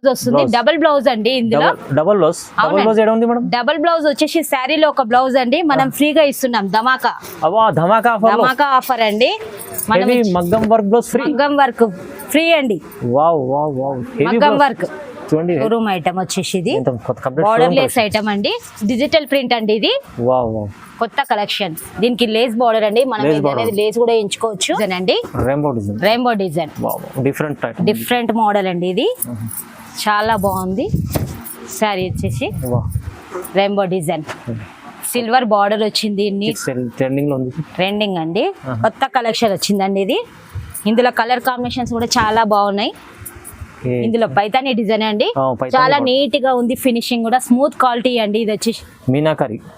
వస్తుంది double blouse అండి ఇందులో. డబుల్ బ్లౌజ్ ఏడ ఉంది మేడం? డబుల్ బ్లౌజ్ వచ్చేసి శారీలో ఒక బ్లౌజ్ అండి మనం ఫ్రీగా ఇస్తున్నాం. ధమాకా ఆఫర్ అండి. మగ్గం వర్క్ బ్లౌజ్ ఫ్రీ. మగ్గం వర్క్ ఫ్రీ అండి. మగ్గం వర్క్ చూడండి. షోరూమ్ ఐటమ్ వచ్చేసి ఇది బార్డర్ లేస్ ఐటమ్ అండి. డిజిటల్ ప్రింట్ అండి ఇది. కొత్త కలెక్షన్. దీనికి లేస్ బార్డర్ అండి. మనం లేస్ కూడా ఎంచుకోవచ్చు అండి. రెయిన్బో డిజైన్ డిఫరెంట్ మోడల్ అండి ఇది. చాలా బాగుంది. శారీ వచ్చేసి రెయిన్బో డిజైన్ సిల్వర్ బార్డర్ వచ్చింది. ట్రెండింగ్ అండి. కొత్త కలెక్షన్ వచ్చిందండి ఇది. ఇందులో కలర్ కాంబినేషన్స్ కూడా చాలా బాగున్నాయి. ఇందులో పైతానీ డిజైన్ అండి. చాలా నీట్ గా ఉంది. ఫినిషింగ్ కూడా స్మూత్ క్వాలిటీ అండి. ఇది వచ్చి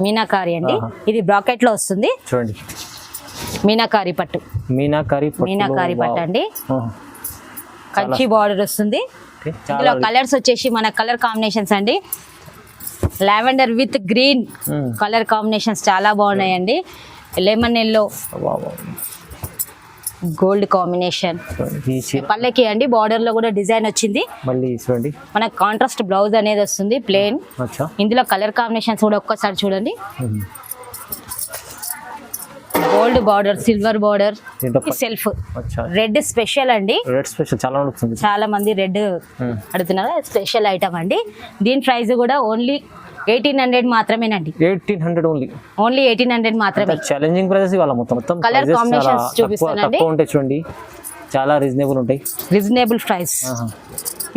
మీనాకారి అండి. ఇది బ్రాకెట్ లో వస్తుంది చూడండి. మీనాకారి పట్టు అండి. కంచి బార్డర్ వస్తుంది. ఇందులో కలర్స్ వచ్చేసి మన కలర్ కాంబినేషన్స్ అండి. Lavender with green colour combinations చాలా బాగున్నాయండి. Lemon yellow, gold combination. పల్లెకి అండి. బార్డర్ లో కూడా డిజైన్ వచ్చింది. మనకు కాంట్రాస్ట్ బ్లౌజ్ అనేది వస్తుంది ప్లెయిన్. ఇందులో కలర్ కాంబినేషన్స్ కూడా ఒక్కసారి చూడండి. Gold border, silver border, self red special అండి. చాలా మంది రెడ్ అడుగుతున్నారు. స్పెషల్ ఐటమ్ అండి. దీని ప్రైస్ కూడా ఓన్లీ 1800 మాత్రమేనండి. 1800 ఓన్లీ 1800 మాత్రమే. ఛాలెంజింగ్ ప్రైసెస్ ఇవాళ మొత్తం కలర్ కాంబినేషన్స్ చూపిస్తానండి. చూడండి చాలా రీజనబుల్ ప్రైస్.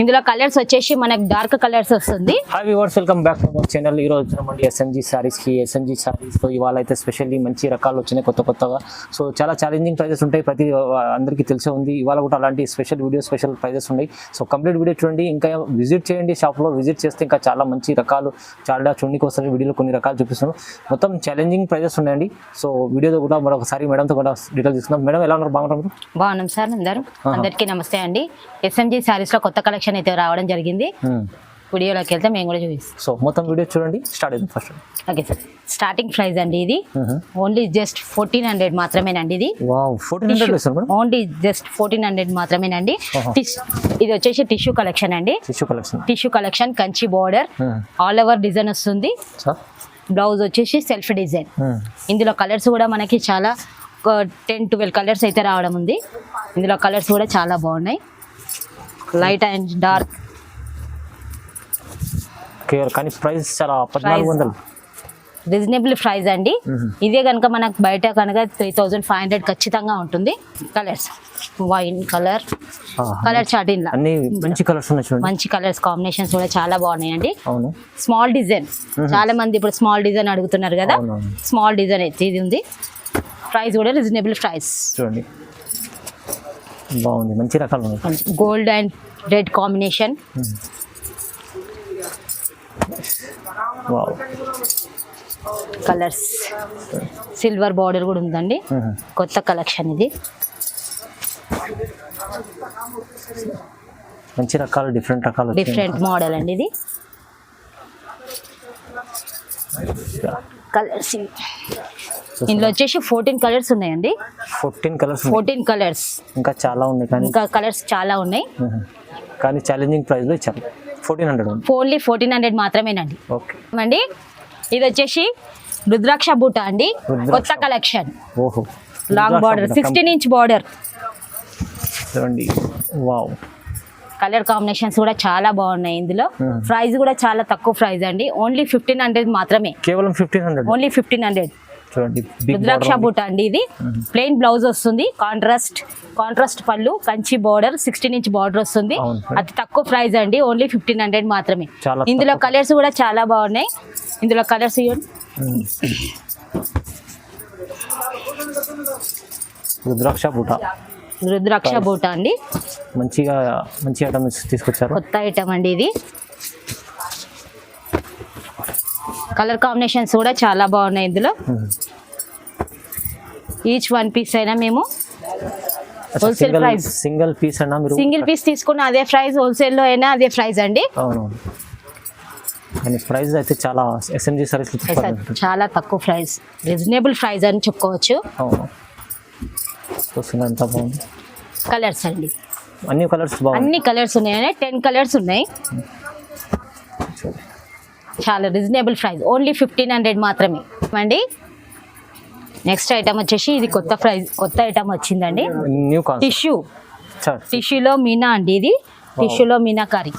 ఇందులో కలర్స్ వచ్చేసి మనకు డార్క్ కలర్స్ వస్తుంది. Hi viewers, welcome back to our channel. ఈ రోజు వచ్చినామండి ఎస్ఎంజీ సారీస్ కి. ఎస్ఎంజీ సారీస్ లో ఇవాళ అయితే స్పెషల్లీ మంచి రకాలు వచ్చినాయి కొత్తగా. సో చాలా ఛాలెంజింగ్ ప్రైజెస్ ఉంటాయి. ప్రతి అందరికీ తెలిసే ఉంది. ఇవాళ కూడా అలాంటి స్పెషల్ ప్రైజెస్ ఉన్నాయి. సో కంప్లీట్ వీడియో చూడండి. ఇంకా విజిట్ చేయండి. షాప్లో విజిట్ చేస్తే ఇంకా చాలా మంచి రకాలు చాలా చూడడానికి వస్తారు. వీడియోలో కొన్ని రకాలు చూపిస్తున్నాం. మొత్తం ఛాలెంజింగ్ ప్రైజెస్ ఉన్నాయండి. సో వీడియోతో కూడా మరొకసారి మేడంతో కూడా డీటెయిల్ తీసుకుందాం. మేడం ఎలా ఉన్నారు? బాగున్నాం సార్. అందరికీ నమస్తే అండి. ఎస్ఎంజీ సారీస్ లో కొత్త కలెక్షన్ అయితే రావడం జరిగింది. వీడియోలోకి వెళ్తే మేము కూడా చూపిస్తాం. సో మొత్తం వీడియో చూడండి. స్టార్ట్ అవుతుంది first. Okay sir. Starting price అండి ఇది ఓన్లీ జస్ట్ 1400 మాత్రమేనండి. ఇది ఓన్లీ జస్ట్ 1400 మాత్రమేనండి. ఇది వచ్చేసి టిష్యూ కలెక్షన్ అండి. Tissue collection Kanchi border all over design వస్తుంది. బ్లౌజ్ వచ్చేసి సెల్ఫ్ డిజైన్. ఇందులో కలర్స్ కూడా మనకి చాలా 10-12 కలర్స్ అయితే రావడం ఉంది. ఇందులో కలర్స్ కూడా చాలా బాగున్నాయి. Light and dark. కానీ ప్రైస్ చాలా 1400 రీజనబుల్ ప్రైస్ అండి. ఇదే కనుక మనకు బయట కనుక 3500 ఖచ్చితంగా ఉంటుంది. కలర్స్ వైన్ కలర్ చాటిన్ లా మంచి కలర్స్ కాంబినేషన్స్ కూడా చాలా బాగున్నాయండి. స్మాల్ డిజైన్ చాలా మంది ఇప్పుడు స్మాల్ డిజైన్ అడుగుతున్నారు కదా. స్మాల్ డిజైన్ అయితే ఇది ఉంది. ప్రైస్ కూడా రీజనబుల్ ప్రైస్. చూడండి బాగుంది. మంచి రకాలు ఉన్నాయి. Gold and red combination. Colours silver border కూడా ఉందండి. కొత్త కలెక్షన్ ఇది. మంచి రకాలు డిఫరెంట్ మోడల్ అండి ఇది. కలర్స్ ఇందులో వచ్చేసి 14 కలర్స్ ఉన్నాయండి. 14 కలర్స్ ఇంకా చాలా ఉన్నాయి. కానీ ఇంకా కలర్స్ చాలా ఉన్నాయి. కానీ ఛాలెంజింగ్ ప్రైస్ లో ఇచ్చారు. 1400 ఓన్లీ 1400 మాత్రమేనండి. ఓకే అండి. ఇది వచ్చేసి రుద్రాక్ష బూట అండి. కొత్త collection. Long border 16 inch border. Colour combinations కూడా చాలా బాగున్నాయి. ఇందులో ప్రైస్ కూడా చాలా తక్కువ ప్రైస్ అండి. ఓన్లీ 1500 మాత్రమే. కేవలం 1500. ఓన్లీ 1500. రుద్రాక్ష బూట అండి. ఇది ప్లెయిన్ బ్లౌజ్ వస్తుంది. కాంట్రాస్ట్ పళ్ళు, కంచి బార్డర్, 16 ఇంచ్ బార్డర్ వస్తుంది. అతి తక్కువ ప్రైస్ అండి. ఓన్లీ 1500 మాత్రమే. ఇందులో కలర్స్ కూడా చాలా బాగున్నాయి. ఇందులో కలర్స్ రుద్రాక్ష బూట అండి. మంచి ఐటమ్ తీసుకొచ్చారు. కొత్త ఐటమ్ అండి ఇది. కలర్ కాంబినేషన్స్ కూడా చాలా బాగున్నాయి. ఇందులో ఈచ్ 1 పీస్ అయినా మేము హోల్సేల్ ప్రైస్. సింగిల్ పీస్ తీసుకున్న అదే ప్రైస్. హోల్సేల్ లో అయినా అదే ప్రైస్ అండి. కానీ ప్రైస్ అయితే చాలా ఎస్ఎంజీ సారీస్ చాలా తక్కువ ప్రైస్. రీజనబుల్ ప్రైస్ అని చెప్పుకోవచ్చు. ఎంత బాగుంది. కలర్స్ అండి. అన్ని కలర్స్ బాగున్నాయి. అన్ని కలర్స్ ఉన్నాయండి, 10 కలర్స్ ఉన్నాయి. చాలా రీజనబుల్ ప్రైస్, ఓన్లీ 1500 మాత్రమే అండి. నెక్స్ట్ ఐటమ్ వచ్చేసి ఇది కొత్త ఐటమ్ వచ్చిందండి. New concept. టిష్యూలో మీనా అండి. ఇది టిష్యూలో మీనాకారి.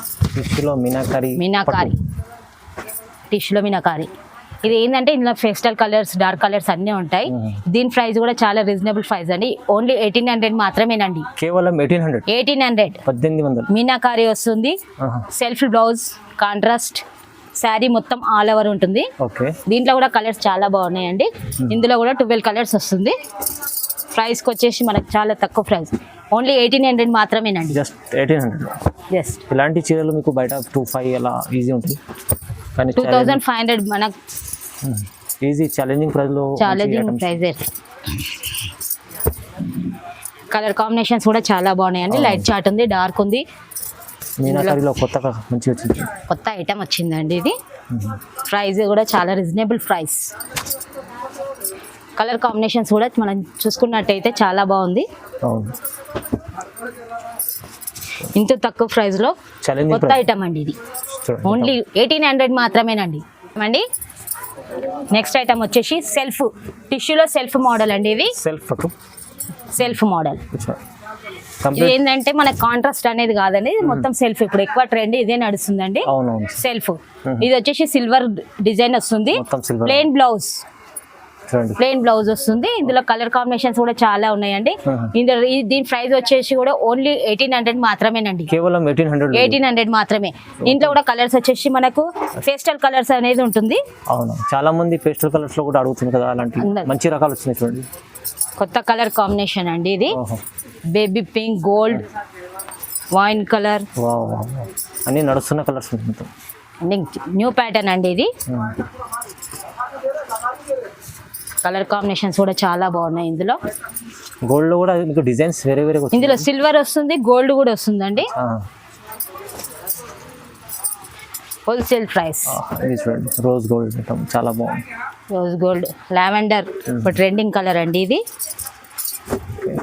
ఇది ఏంటంటే ఇందులో పేస్టల్ కలర్స్, డార్క్ కలర్స్ అన్నీ ఉంటాయి. దీని ప్రైస్ కూడా చాలా రీజనబుల్ ప్రైస్ అండి, ఓన్లీ 1800 మాత్రమేనండి. కేవలం 1800. మీనాకారి వస్తుంది, సెల్ఫ్ బ్లౌజ్, కాంట్రాస్ట్ శారీ మొత్తం ఆల్ ఓవర్ ఉంటుంది. దీంట్లో కూడా కలర్స్ చాలా బాగున్నాయండి. ఇందులో కూడా 12 కలర్స్ వస్తుంది. ప్రైస్కి వచ్చేసి మనకు చాలా తక్కువ ప్రైస్, ఓన్లీ 1800 మాత్రమేనండి. జస్ట్ 1800. ఇలాంటి చీరలు మీకు బయట 2500 అలా ఈజీ ఉంటుంది, కానీ 2500 మనకు ఈజీ ఛాలెంజింగ్ ప్రైస్లో. కలర్ కాంబినేషన్స్ కూడా చాలా బాగున్నాయండి. లైట్ చాట్ ఉంది, డార్క్ ఉంది. మీనాకారిలో కొత్తగా మంచిగా వచ్చింది, కొత్త ఐటమ్ వచ్చిందండి. ఇది ప్రైస్ కూడా చాలా రీజనబుల్ ప్రైస్. కలర్ కాంబినేషన్స్ కూడా మనం చూసుకున్నట్టయితే చాలా బాగుంది. ఇంత తక్కువ ప్రైస్ లో కొత్త ఐటమ్ అండి. ఇది ఓన్లీ 1800 మాత్రమేనండి. నెక్స్ట్ ఐటమ్ వచ్చేసి సెల్ఫ్ టిష్యూలో సెల్ఫ్ మోడల్ అండి. ఇది సెల్ఫ్ మోడల్. ఇది ఏంటంటే మన కాంట్రాస్ట్ అనేది కాదండి, ఇది మొత్తం సెల్ఫ్. ఇప్పుడు ఎక్కువ ట్రెండ్ ఇదే నడుస్తుందండి, సెల్ఫ్. ఇది వచ్చేసి సిల్వర్ డిజైన్ వస్తుంది, ప్లెయిన్ బ్లౌజ్ వస్తుంది. ఇందులో కలర్ కాంబినేషన్స్ కూడా చాలా ఉన్నాయండి. ఇందులో దీని ప్రైస్ వచ్చేసి కూడా ఓన్లీ 1800 మాత్రమేనండి. కేవలం 1800 మాత్రమే. ఇంట్లో కూడా కలర్స్ వచ్చేసి మనకు పేస్టల్ కలర్స్ అనేది ఉంటుంది. అవును, చాలా మంది పేస్టల్ కలర్స్ లో కూడా అడుగుతుంది కదా, అలాంటి మంచి రకాలు వచ్చినాయి చూడండి. కొత్త కలర్ కాంబినేషన్ అండి. ఇది baby pink, gold, wine colour, అన్ని నడుస్తున్న కలర్స్. న్యూ ప్యాటర్న్ అండి. ఇది కలర్ కాంబినేషన్స్ కూడా చాలా బాగున్నాయి. ఇందులో గోల్డ్ లో కూడా మీకు డిజైన్స్ వేరే ఇందులో సిల్వర్ వస్తుంది, గోల్డ్ కూడా వస్తుందండి. Wholesale price. రోజ్ గోల్డ్ చాలా బాగుంది. Rose gold, lavender trending colour అండి. ఇది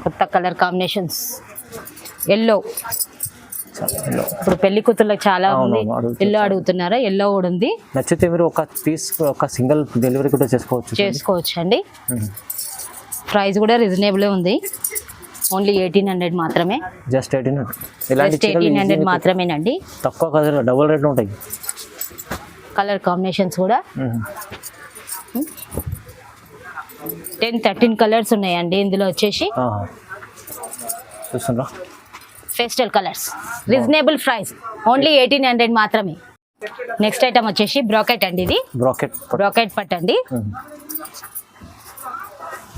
కొత్త కలర్ కాంబినేషన్స్. ఎల్లో, ఇప్పుడు పెళ్లి కూతుర్లకు చాలా ఉంది, ఎల్లో అడుగుతున్నారా? ఎల్లో కూడా ఉంది. నచ్చితే మీరు ఒక పీస్ ఒక సింగిల్ డెలివరీ కూడా చేసుకోవచ్చు అండి. ప్రైస్ కూడా రీజనబుల్ ఉంది, ఓన్లీ 1800 మాత్రమే. జస్ట్ 1800 మాత్రమేనండి. తక్కువ కదా, డబుల్ రేట్ ఉంటాయి. కలర్ కాంబినేషన్స్ కూడా 10-13 కలర్స్ ఉన్నాయండి. ఇందులో వచ్చేసి చూస్తుండ్రా pastel colours. Reasonable price, only 1800 మాత్రమే. నెక్స్ట్ ఐటమ్ వచ్చేసి బ్రాకెట్ అండి. ఇది బ్రాకెట్ పట్టు అండి.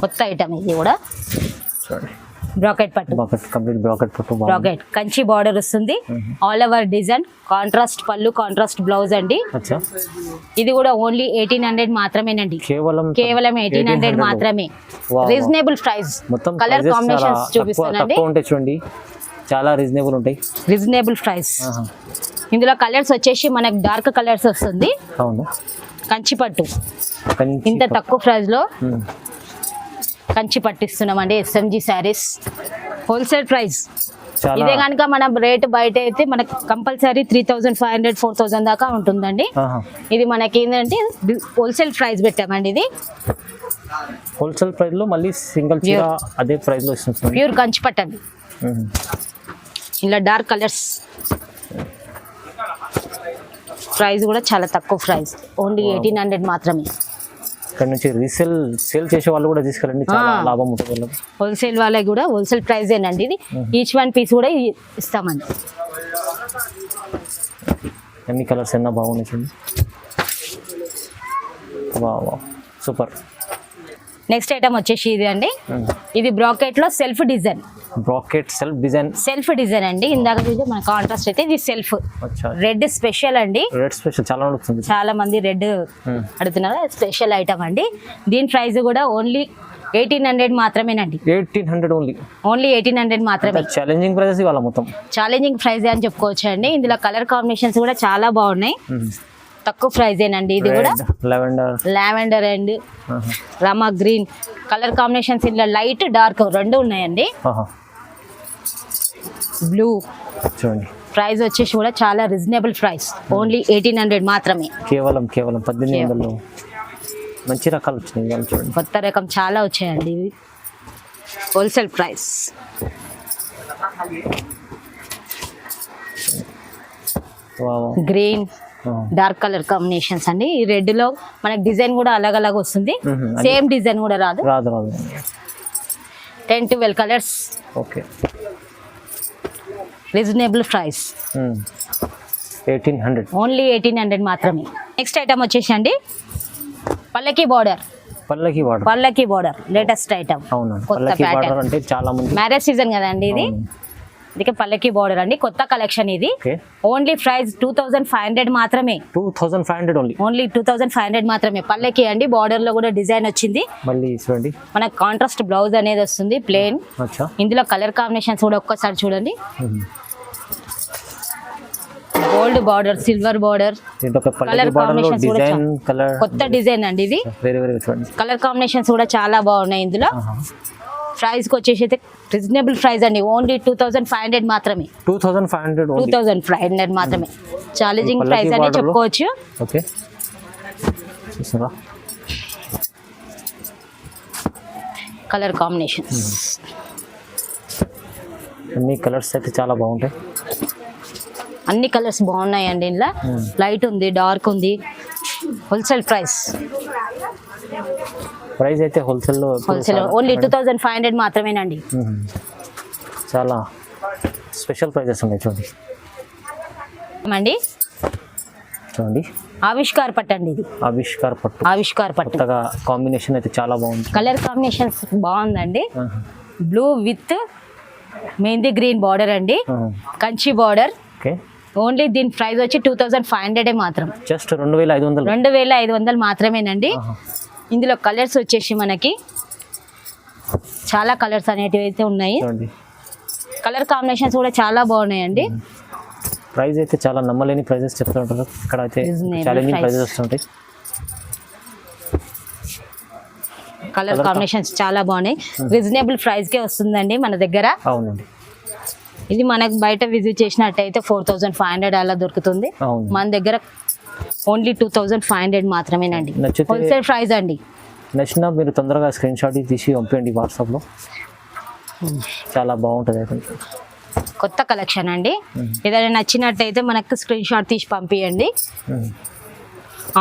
కొత్త ఐటమ్ ఇది కూడా. బ్రాకెట్ పట్టు, కంప్లీట్ బ్రాకెట్ పట్టు. బ్రాకెట్ కంచి బార్డర్ వస్తుంది, ఆల్ ఓవర్ డిజైన్, కాంట్రాస్ట్ పళ్ళు, కాంట్రాస్ట్ బ్లౌజ్ అండి. ఇది కూడా ఓన్లీ 1800 మాత్రమేనండి. కేవలం 1800 మాత్రమే. Reasonable price. కలర్ కాంబినేషన్స్ చూపిస్తానండి, చూడండి, చాలా రీజనబుల్ ఉంటాయి. Reasonable price. ఇందులో కలర్స్ వచ్చేసి మనకు డార్క్ కలర్స్ వస్తుంది. కంచి పట్టు, ఇంత తక్కువ ప్రైస్ లో కంచి పట్టిస్తున్నామండి. SMG saris wholesale price. ఇదే కనుక మనం రేట్ బయట అయితే మనకు కంపల్సరీ 3500-4000 దాకా ఉంటుందండి. ఇది మనకి ఏంటంటే హోల్సేల్ ప్రైస్ పెట్టామండి. ఇది హోల్సేల్ ప్రైస్ లో మళ్ళీ సింగిల్ చీర అదే ప్రైస్ లో ఇస్తుంది. ప్యూర్ కంచి పట్టండి. ఇలా డార్క్ కలర్స్. ప్రైస్ కూడా చాలా తక్కువ ప్రైస్, ఓన్లీ 1800 మాత్రమే. ఇక్కడ నుంచి సేల్ చేసే వాళ్ళు కూడా తీసుకెళ్ళండి, చాలా లాభం ఉంటుంది. హోల్సేల్ వాళ్ళకి కూడా హోల్సేల్ ప్రైస్ ఏనండి. ఇది ఈచ్ వన్ పీస్ కూడా ఇస్తామండి. అన్ని కలర్స్ ఎన్నో బాగున్నాయి చూడండి. సూపర్. నెక్స్ట్ ఐటమ్ వచ్చేసి ఇది అండి. ఇది బ్రాకెట్ లో సెల్ఫ్ డిజైన్. సెల్ఫ్ డిజైన్ అండి. ఇందాక మన కాంట్రాస్ట్ అయితే ఇది సెల్ఫ్. రెడ్ స్పెషల్ అండి. చాలా మంది రెడ్ అడుగుతున్నారు, స్పెషల్ ఐటమ్ అండి. దీని ప్రైస్ కూడా ఓన్లీ 1800 మాత్రమేనండి. 1800 మాత్రమే. ఛాలెంజింగ్ ప్రైస్ ఇవాళ మొత్తం ఛాలెంజింగ్ ప్రైస్ అని చెప్పుకోవచ్చు అండి. ఇందులో కలర్ కాంబినేషన్స్ కూడా చాలా బాగున్నాయి. తక్కువ ప్రైస్ ఏనండి. ఇది కూడా lavender and Rama green colour combinations. ఇందులో లైట్ డార్క్ రెండు ఉన్నాయండి. బ్లూ చూడండి ప్రైస్ వచ్చేసి కూడా చాలా రీజనబుల్ ప్రైస్, ఓన్లీ 1800 మాత్రమే. కేవలం 1800 మంచి రకాలు వచ్చినాయి ఇవాళ చూడండి. కొత్త రకం చాలా వచ్చాయండి ఇవి, wholesale price. Green dark colour combinations అండి. ఈ రెడ్ లో మనకి డిజైన్ కూడా అలగ్ వస్తుంది, సేమ్ డిజైన్ కూడా రాదు. 10-12 colours. Okay, reasonable price 1800, only 1800 మాత్రమే. నెక్స్ట్ ఐటమ్ వచ్చేసి అండి పల్లకి బార్డర్. పల్లకి బార్డర్ లేటెస్ట్ ఐటమ్. కొత్త ప్యాటర్న్ అంటే చాలా మంది మ్యారేజ్ సీజన్ కదండి ఇది, అందుకే పల్లకి బార్డర్ అండి. కొత్త కలెక్షన్ ఇది. ఓన్లీ ప్రైస్ 2500 మాత్రమే. 2500 ఓన్లీ 2500 మాత్రమే. పల్లకి అండి, బార్డర్ లో కూడా డిజైన్ వచ్చింది. మళ్ళీ చూడండి మనకు కాంట్రాస్ట్ బ్లౌజ్ అనేది వస్తుంది ప్లేన్. ఇందులో కలర్ కాంబినేషన్స్ కూడా ఒక్కసారి చూడండి. Gold border, silver border, colour combinations కూడా కొత్త డిజైన్ అండి ఇది. కలర్ కాంబినేషన్స్ కూడా చాలా బాగున్నాయి ఇందులో. ప్రైస్ కి వచ్చేసి అయితే రీజనబుల్ ప్రైస్ అండి, ఓన్లీ 2500 మాత్రమే. 2500 మాత్రమే. ఛాలెంజింగ్ ప్రైస్ అని చెప్పుకోవచ్చు. ఓకే, కలర్ కాంబినేషన్స్ అన్ని కలర్స్ అయితే చాలా బాగుంటాయి. అన్ని కలర్స్ బాగున్నాయండి. ఇందులో లైట్ ఉంది, డార్క్ ఉంది. హోల్సేల్ ప్రైస్ అయితే హోల్సేల్ ఓన్లీ 2500 మాత్రమేనండి. చాలా స్పెషల్ ప్రైజెస్ ఉన్నాయి చూడండి. చూడండి ఆవిష్కార్ పట్టు అండి ఇది. ఆవిష్కార్ పట్టు కాంబినేషన్ అయితే చాలా బాగుంది. కలర్ కాంబినేషన్స్ బాగుందండి. Blue with mehndi green border అండి, కంచి బార్డర్. ఓన్లీ దీని ప్రైస్ వచ్చి 2500 మాత్రం. జస్ట్ 2500 మాత్రమేనండి. ఇందులో కలర్స్ వచ్చేసి మనకి చాలా కలర్స్ అనేటివి అయితే ఉన్నాయి. కలర్ కాంబినేషన్స్ కూడా చాలా బాగున్నాయండి. ప్రైస్ అయితే చాలా నమ్మలేని ప్రైజెస్ చెప్తూ ఉంటారు. ఇక్కడ అయితే ఛాలెంజింగ్ ప్రైజెస్ వస్తుంటాయి. కలర్ కాంబినేషన్స్ చాలా బాగున్నాయి. రీజనబుల్ ప్రైస్ కే వస్తుందండి మన దగ్గర. అవునండి, ఇది మనకు బయట విజిట్ చేసినట్టయితే 4500 అలా దొరుకుతుంది. మన దగ్గర ఓన్లీ 2500 మాత్రమేనండి. హోల్సేల్ ప్రైస్ అండి. నచ్చినా మీరు తొందరగా స్క్రీన్ షాట్ తీసి పంపించండి వాట్సాప్లో, చాలా బాగుంటుంది. అయితే కొత్త కలెక్షన్ అండి. ఏదైనా నచ్చినట్టయితే మనకు స్క్రీన్ షాట్ తీసి పంపించండి.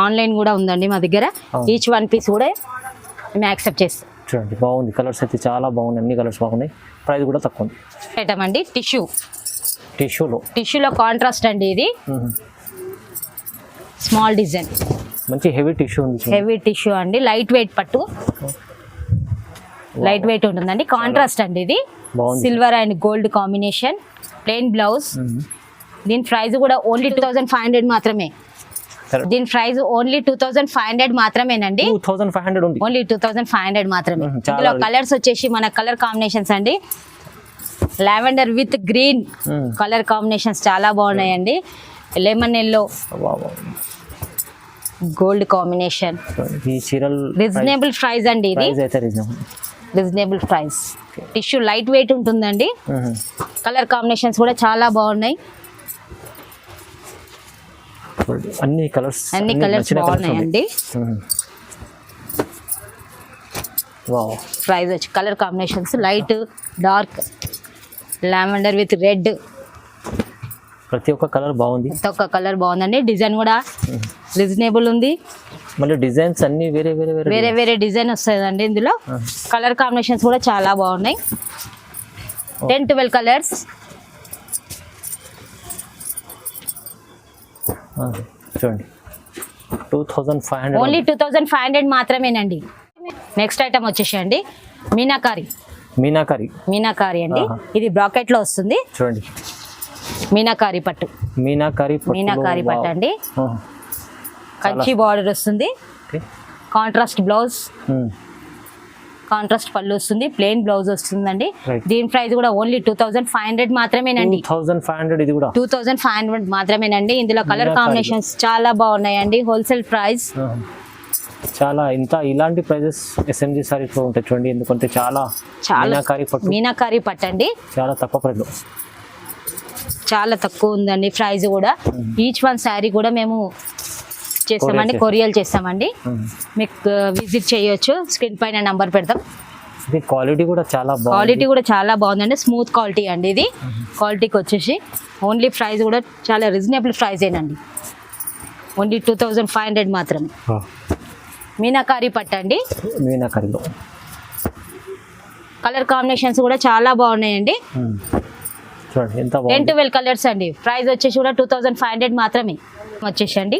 ఆన్లైన్ కూడా ఉందండి మా దగ్గర. ఈచ్ వన్ పీస్ కూడా మేము యాక్సెప్ట్ చేస్తాం. చూడండి బాగుంది, కలర్స్ అయితే చాలా బాగున్నాయి. అన్ని కలర్స్ బాగున్నాయి, ప్రైస్ కూడా తక్కువ ఉంది. ఐటమ్ అండి టిష్యూలో కాంట్రాస్ట్ అండి ఇది. స్మాల్ డిజైన్, మంచి హెవీ టిష్యూ ఉంది. హెవీ టిష్యూ అండి, లైట్ వెయిట్ పట్టు, లైట్ వెయిట్ ఉంటుందండి. కాంట్రాస్ట్ అండి ఇది. Silver and gold combination, plain blouse. దీని ప్రైస్ కూడా ఓన్లీ 2500 మాత్రమే. దీని ప్రైస్ ఓన్లీ 2500 మాత్రమేనండి. 2500 ఓన్లీ 2500 మాత్రమే. ఇందులో కలర్స్ వచ్చేసి మన కలర్ కాంబినేషన్స్ అండి. Lavender with green colour combinations చాలా బాగున్నాయండి. Lemon yellow, gold combination. Reasonable price అండి ఇది. Reasonable price. Tissue light weight ఉంటుందండి. కలర్ కాంబినేషన్స్ కూడా చాలా బాగున్నాయి. అన్ని కలర్స్ బాగున్నాయండి. ప్రైస్ వచ్చి colour combinations light, dark, lavender with red. ప్రతి ఒక్క కలర్ బాగుంది. బాగుందండి. డిజైన్ కూడా రీజనబుల్ ఉంది. మళ్ళీ డిజైన్స్ అన్ని వేరే డిజైన్ వస్తుందండి ఇందులో. కలర్ కాంబినేషన్స్ కూడా చాలా బాగున్నాయి. 10-12 కలర్స్. చూడండి 2500 ఓన్లీ 2500 మాత్రమేనండి. నెక్స్ట్ ఐటమ్ వచ్చేసి అండి మీనాకారి అండి. ఇది బ్రాకెట్ లో వస్తుంది చూడండి. మీనాకారి పట్టు అండి. కంచి బార్డర్ వస్తుంది, కాంట్రాస్ట్ బ్లౌజ్, కాంట్రాస్ట్ పళ్ళు వస్తుంది, ప్లెయిన్ బ్లౌజ్ వస్తుందండి. దీని ప్రైస్ కూడా ఓన్లీ 2500 మాత్రమేనండి. 2500 మాత్రమేనండి. ఇందులో కలర్ కాంబినేషన్స్ చాలా బాగున్నాయండి. Wholesale price. చాలా ఇలాంటి ప్రైజెస్ ఎస్ఎంజీ సారీస్ లో ఉంటాయి చూడండి. ఎందుకంటే చాలా మీనాకారి పట్టు అండి. చాలా తక్కువ ప్రైస్ లో చాలా తక్కువ ఉందండి ప్రైస్ కూడా. ఈచ్ వన్ శారీ కూడా మేము చేస్తామండి, కొరియర్ చేస్తామండి. మీకు విజిట్ చేయొచ్చు, స్క్రీన్ పైన నంబర్ పెడతాం. క్వాలిటీ కూడా చాలా బాగుందండి, స్మూత్ క్వాలిటీ అండి ఇది. క్వాలిటీకి వచ్చేసి ఓన్లీ ప్రైస్ కూడా చాలా రీజనబుల్ ప్రైస్ ఏనండి, ఓన్లీ 2500 మాత్రమే. మీనాకారి పట్టండి, మీనాకారిలో కలర్ కాంబినేషన్స్ కూడా చాలా బాగున్నాయండి. చూడండి ఎంత 10-12 కలర్స్ అండి. ప్రైస్ వచ్చేసి కూడా 2500 మాత్రమే. వచ్చేసండి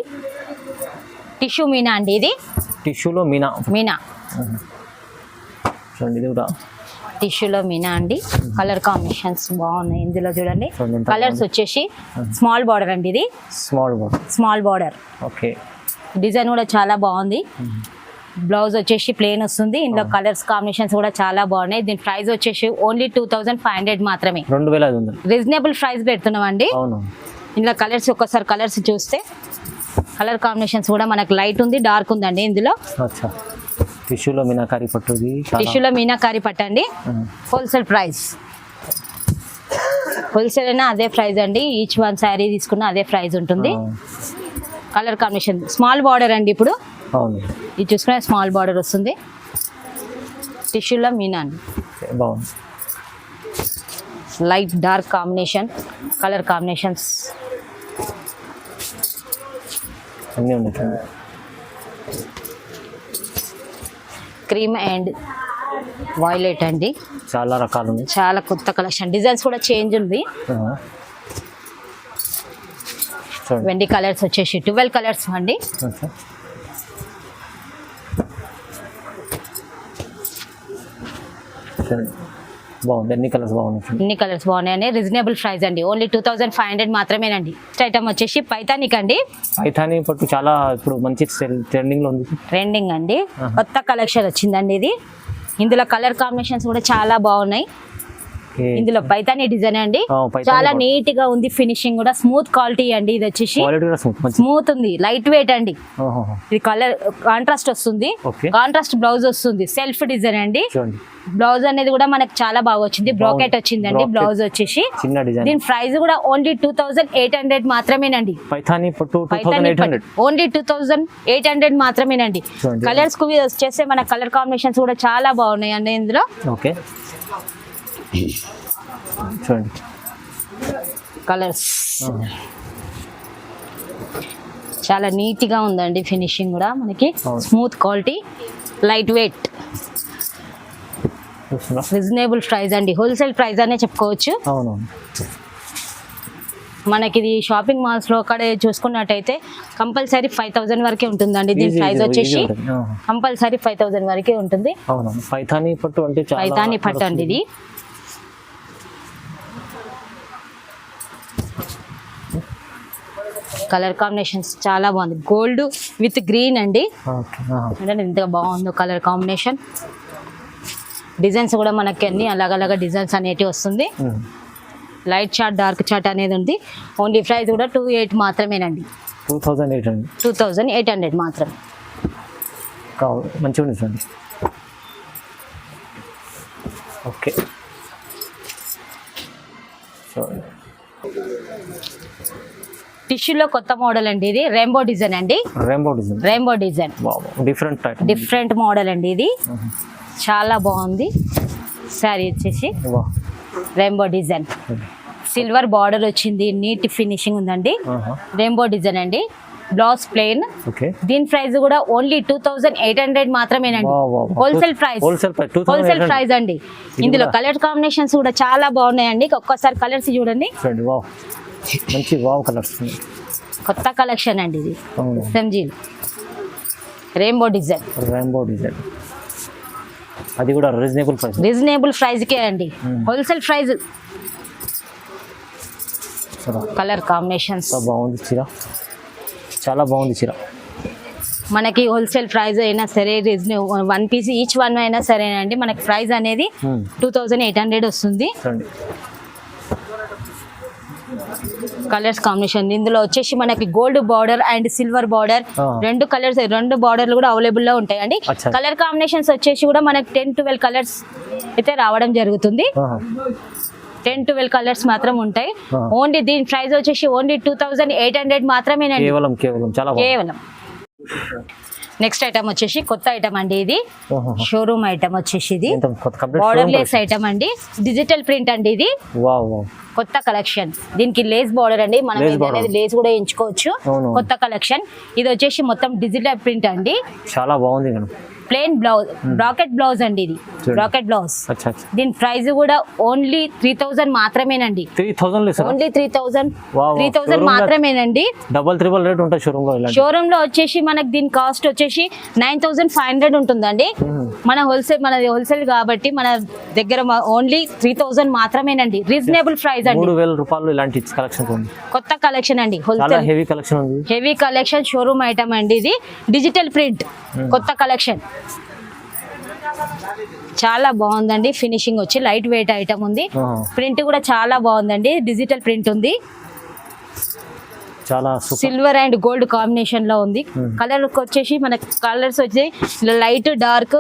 టిష్యూ మీనా అండి, ఇది టిష్యూలో మీనా చూడండి, ఇది కూడా టిష్యూలో మీనా అండి. కలర్ కాంబినేషన్స్ బాగున్నాయి ఇందులో చూడండి. కలర్స్ వచ్చేసి స్మాల్ బార్డర్ అండి, ఇది స్మాల్ బార్డర్. ఓకే, డిజైన్ కూడా చాలా బాగుంది. బ్లౌజ్ వచ్చేసి ప్లెయిన్ వస్తుంది. ఇందులో కలర్స్ కాంబినేషన్స్ కూడా చాలా బాగున్నాయి. దీని ప్రైస్ వచ్చేసి ఓన్లీ 2500 మాత్రమే. 2500 రీజనబుల్ ప్రైస్ పెడుతున్నాం అండి. ఇందులో కలర్స్ ఒక్కసారి కలర్స్ చూస్తే కలర్ కాంబినేషన్స్ కూడా మనకు లైట్ ఉంది, డార్క్ ఉందండి ఇందులో. టిష్యూలో మీనాకారి పట్టు, టిష్యూలో మీనాకారి పట్టండి. హోల్సేల్ ప్రైస్, హోల్సేల్ అయినా అదే ప్రైస్ అండి. ఈచ్ వన్ శారీ తీసుకున్న అదే ప్రైస్ ఉంటుంది. కలర్ కాంబినేషన్ స్మాల్ బార్డర్ అండి. ఇప్పుడు ఇది చూసుకునే స్మాల్ బార్డర్ వస్తుంది. టిష్యూలో మీనా అండి, బాగుంది. Light dark combination, colour combinations అన్నీ ఉన్నాయి. క్రీమ్ అండ్ వైలెట్ అండి, చాలా రకాలు ఉన్నాయి, చాలా కొత్త కలెక్షన్. డిజైన్స్ కూడా చేంజ్ ఉంది. వెండి కలర్స్ వచ్చేసి 12 కలర్స్ అండి. బాగుంది, అన్ని కలర్స్ బాగున్నాయని. రీజనబుల్ ప్రైస్ అండి, ఓన్లీ 2500 మాత్రమేనండి. నెక్స్ట్ ఐటమ్ వచ్చేసి పైతానిక్ అండి. పైతాని పట్టు చాలా ఇప్పుడు మంచి ట్రెండింగ్ లో ఉంది. ట్రెండింగ్ అండి, కొత్త కలెక్షన్ వచ్చిందండి ఇది. ఇందులో కలర్ కాంబినేషన్స్ కూడా చాలా బాగున్నాయి. ఇందులో పైతాని డిజైన్ అండి, చాలా నీట్ గా ఉంది. ఫినిషింగ్ కూడా స్మూత్ క్వాలిటీ అండి. ఇది వచ్చేసి స్మూత్ ఉంది, లైట్ వెయిట్ అండి. ఇది కలర్ కాంట్రాస్ట్ వస్తుంది, కాంట్రాస్ట్ బ్లౌజ్ వస్తుంది. సెల్ఫ్ డిజైన్ అండి. బ్లౌజ్ అనేది కూడా మనకు చాలా బాగా వచ్చింది, బ్రాకెట్ వచ్చిందండి బ్లౌజ్ వచ్చేసి. దీని ప్రైస్ కూడా ఓన్లీ 2800 మాత్రమేనండి. పైతాని పట్టు ఓన్లీ 2800 మాత్రమేనండి. కలర్స్ కు వచ్చేస్తే మన కలర్ కాంబినేషన్స్ కూడా చాలా బాగున్నాయి అండి ఇందులో. ఓకే, చూడండి కలర్స్ చాలా నీట్ గా ఉందండి. ఫినిషింగ్ కూడా మనకి smooth quality, light weight, reasonable price అండి. హోల్సేల్ ప్రైస్ అనే చెప్పుకోవచ్చు. మనకి ఇది షాపింగ్ మాల్స్ లో అక్కడ చూసుకున్నట్టయితే కంపల్సరీ 5000 వరకే ఉంటుందండి. దీని ప్రైస్ వచ్చేసి కంపల్సరీ 5000 వరకే ఉంటుంది. పైతాని పట్టు అంటే పైతాని పట్టు అండి ఇది. కలర్ కాంబినేషన్స్ చాలా బాగుంది. గోల్డ్ విత్ గ్రీన్ అండి, ఎంత బాగుందో కలర్ కాంబినేషన్. డిజైన్స్ కూడా మనకి అన్ని అలాగ డిజైన్స్ అనేటివి వస్తుంది. లైట్ చార్ట్, డార్క్ చార్ట్ అనేది ఉంది. ఓన్లీ ప్రైస్ కూడా 28 మాత్రమేనండి. 2800 మాత్రమే. మంచిగా ఉంది. ఓకే, టిష్యూలో కొత్త మోడల్ అండి ఇది. రెయిన్బో డిజైన్ అండి, రెయిన్బో డిజైన్ డిఫరెంట్ మోడల్ అండి ఇది. చాలా బాగుంది. శారీ వచ్చేసి రెయిన్బో డిజైన్, సిల్వర్ బార్డర్ వచ్చింది, నీట్ ఫినిషింగ్ ఉందండి. రెయిన్బో డిజైన్ అండి, బ్లౌజ్ ప్లెయిన్. దీని ప్రైస్ కూడా ఓన్లీ 2800 మాత్రమేనండి. హోల్సేల్ ప్రైస్ అండి. ఇందులో కలర్ కాంబినేషన్స్ కూడా చాలా బాగున్నాయండి. ఒక్కసారి కలర్స్ చూడండి, కొత్త కలెక్షన్ అండి ఇది. సంజీల్ రెయిన్బో డిజైన్, అది కూడా రీజనబుల్ ప్రైస్ కే అండి. Wholesale price. కలర్ కాంబినేషన్స్ బాగుంది, చాలా బాగుంది చీర. మనకి హోల్సేల్ ప్రైస్ అయినా సరే, రీజనబుల్ 1 పీస్ ఈచ్ వన్ అయినా సరేనండి, మనకి ప్రైస్ అనేది 2800 వస్తుంది. కలర్స్ కాంబినేషన్ ఇందులో వచ్చేసి మనకి gold border and silver border, రెండు బార్డర్లు కూడా అవైలబుల్ లో ఉంటాయండి. కలర్ కాంబినేషన్స్ వచ్చేసి కూడా మనకి 10-12 కలర్స్ అయితే రావడం జరుగుతుంది. 10-12 కలర్స్ మాత్రం ఉంటాయి. ఓన్లీ దీని ప్రైస్ వచ్చేసి ఓన్లీ 2800 మాత్రమేనండి. కేవలం చాలా కేవలం. నెక్స్ట్ ఐటమ్ వచ్చేసి కొత్త ఐటమ్ అండి, ఇది షోరూమ్ ఐటమ్ వచ్చేసి ఇది బార్డర్ లెస్ ఐటమ్ అండి, డిజిటల్ ప్రింట్ అండి ఇది. కొత్త కలెక్షన్, దీనికి లేస్ బార్డర్ అండి, మనం అనేది లేస్ కూడా ఎంచుకోవచ్చు. కొత్త కలెక్షన్ ఇది వచ్చేసి మొత్తం డిజిటల్ ప్రింట్ అండి, చాలా బాగుంది madam. Plain blouse, bracket blouse అండి ఇది, బ్రాకెట్ బ్లౌజ్. దీని ప్రైస్ కూడా ఓన్లీ 3000 మాత్రమేనండి. 3000 ఓన్లీ 3000 మాత్రమేనండి. డబల్ ట్రిపుల్ రేట్ ఉంటుంది షోరూమ్ లో. షోరూమ్ లో వచ్చేసి మనకి దీని కాస్ట్ వచ్చేసి 9500 ఉంటుందండి. మనది హోల్సేల్ కాబట్టి మన దగ్గర ఓన్లీ 3000 మాత్రమేనండి. రీజనబుల్ ప్రైస్ అండి. 3000 రూపాయలు ఇలాంటి కలెక్షన్ ఉంది. కొత్త కలెక్షన్ అండి, హోల్సేల్ హెవీ కలెక్షన్ ఉంది. హెవీ కలెక్షన్ షోరూమ్ ఐటమ్ అండి ఇది, డిజిటల్ ప్రింట్ కొత్త కలెక్షన్. చాలా బాగుందండి, ఫినిషింగ్ వచ్చి లైట్ వెయిట్ ఐటమ్ ఉంది. ప్రింట్ కూడా చాలా బాగుందండి, డిజిటల్ ప్రింట్ ఉంది. చాలా సిల్వర్ అండ్ గోల్డ్ కాంబినేషన్ లో ఉంది. కలర్ వచ్చేసి మన కలర్స్ వచ్చి లైట్ డార్క్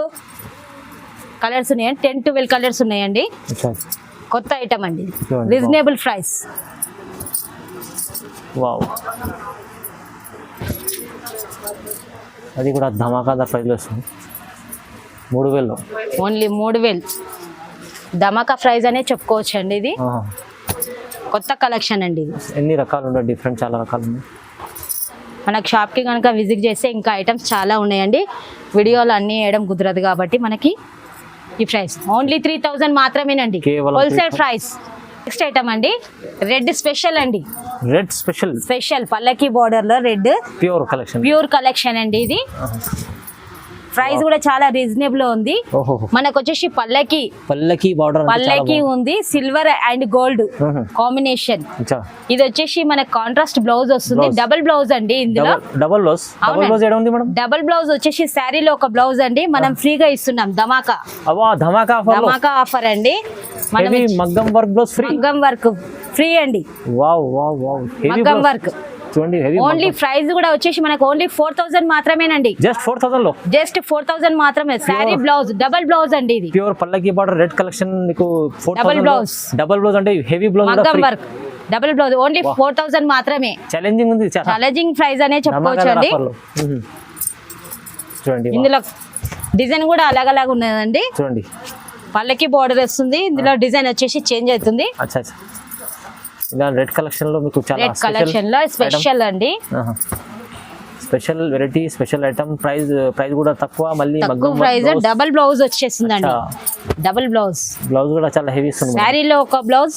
కలర్స్ ఉన్నాయండి, 10-12 కలర్స్ ఉన్నాయండి. కొత్త ఐటమ్ అండి, రీజనబుల్ ప్రైస్. అది కూడా ధమాకాదార్ ప్రైస్ వస్తుంది. 3000 ఓన్లీ 3000 ధమాకా ప్రైస్ అనే చెప్పుకోవచ్చు అండి. ఇది కొత్త కలెక్షన్ అండి. ఇది ఎన్ని రకాలు ఉన్నాయి? డిఫరెంట్ చాలా రకాలు ఉన్నాయి. మనకు షాప్కి కనుక విజిట్ చేస్తే ఇంకా ఐటమ్స్ చాలా ఉన్నాయండి. వీడియోలు అన్నీ వేయడం కుదరదు కాబట్టి మనకి ఈ ప్రైస్ ఓన్లీ 3000 మాత్రమేనండి, హోల్సేల్ ప్రైస్. నెక్స్ట్ ఐటమ్ అండి, రెడ్ స్పెషల్ అండి. రెడ్ స్పెషల్ పల్లకి బార్డర్ లో రెడ్ ప్యూర్ కలెక్షన్ అండి. ఇది ప్రైస్ కూడా చాలా రీజనబుల్ ఉంది. మనకు వచ్చేసి పల్లకి ఉంది, సిల్వర్ అండ్ గోల్డ్ కాంబినేషన్. ఇది వచ్చేసి మనకు కాంట్రాస్ట్ బ్లౌజ్ వస్తుంది, డబుల్ బ్లౌజ్ అండి. ఇందులో డబుల్ బ్లౌజ్ వచ్చేసి శారీలో ఒక బ్లౌజ్ అండి, మనం ఫ్రీగా ఇస్తున్నాం. ధమాకా ఆఫర్ అండి. మగ్గం వర్క్ ఫ్రీ అండి, మగ్గం వర్క్. ఓన్లీ ప్రైస్ కూడా వచ్చేసి మనకు ఓన్లీ 4000 మాత్రమేనండి. జస్ట్ 4000 మాత్రమే. శారీ బ్లౌజ్ డబుల్ బ్లౌజ్ అండి, ఇది ప్యూర్ పల్లకి బార్డర్ రెడ్ కలెక్షన్. మీకు డబుల్ బ్లౌజ్ అంటే హెవీ బ్లౌజ్, మగ్గం వర్క్ డబుల్ బ్లౌజ్ ఓన్లీ 4000 మాత్రమే. ఛాలెంజింగ్ ఉంది, ఛాలెంజింగ్ ప్రైస్ అనే చెప్పుకోవచ్చు అండి. చూడండి, ఇందులో డిజైన్ కూడా అలాగలాగా ఉన్నదండి. చూడండి, పల్లకి బార్డర్ వస్తుంది, ఇందులో డిజైన్ వచ్చేసి చేంజ్ అవుతుంది. ఇలా రెడ్ కలెక్షన్ లో మీకు చాలా రెడ్ కలెక్షన్ లో స్పెషల్ అండి, special variety, special item. Price కూడా తక్కువ, మళ్ళీ తక్కువ ప్రైస్. డబుల్ బ్లౌజ్ వచ్చేసిందండి, డబుల్ బ్లౌజ్ కూడా చాలా హెవీ ఇస్తుంది. శారీలో ఒక బ్లౌజ్,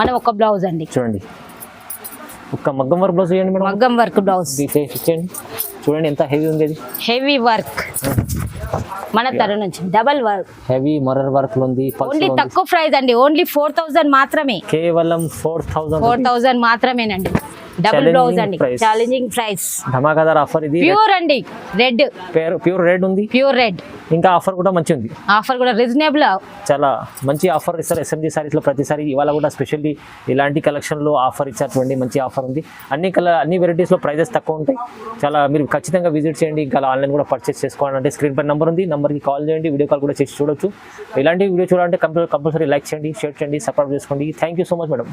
మనం ఒక బ్లౌజ్ అండి. చూడండి, ఒక మగ్గం వర్క్ బ్లౌజ్ చేయండి మేడం. మగ్గం వర్క్ బ్లౌజ్ ఇచ్చేయండి. చూడండి ఎంత హెవీ ఉంది, హెవీ వర్క్ మన తర నుంచి double work, heavy mirror work ఉంది. ఓన్లీ తక్కువ ప్రైస్ అండి, ఓన్లీ 4000 మాత్రమే. కేవలం 4000 మాత్రమేనండి. డబుల్ బ్లౌజ్ అండి, ఛాలెంజింగ్ ప్రైస్. ధమాకాదార్ ఆఫర్ ఇది. ప్యూర్ అండి రెడ్, ప్యూర్ రెడ్ ఉంది, ప్యూర్ రెడ్. ఇంకా ఆఫర్ కూడా మంచి ఉంది, ఆఫర్ కూడా రీజనబుల్. చాలా మంచి ఆఫర్ ఇస్తారు ఎస్ఎంజీ సారీస్ లో ప్రతిసారి. ఇవాళ కూడా స్పెషల్లీ ఇలాంటి కలెక్షన్ లో ఆఫర్ ఇచ్చారు. మంచి ఆఫర్ ఉంది. అన్ని వెరైటీస్ లో ప్రైజెస్ తక్కువ ఉంటాయి. చాలా మీరు ఖచ్చితంగా విజిట్ చేయండి. ఇంకా ఆన్లైన్ కూడా పర్చేస్ చేసుకోవాలంటే స్క్రీన్ పై నెంబర్ ఉంది, నెంబర్కి కాల్ చేయండి, వీడియో కాల్ కూడా చేసి చూడొచ్చు. ఇలాంటి వీడియో చూడాలంటే కంపల్సరీ లైక్ చేయండి, షేర్ చేయండి, సబ్స్క్రైబ్ చేసుకోండి. Thank you so much madam.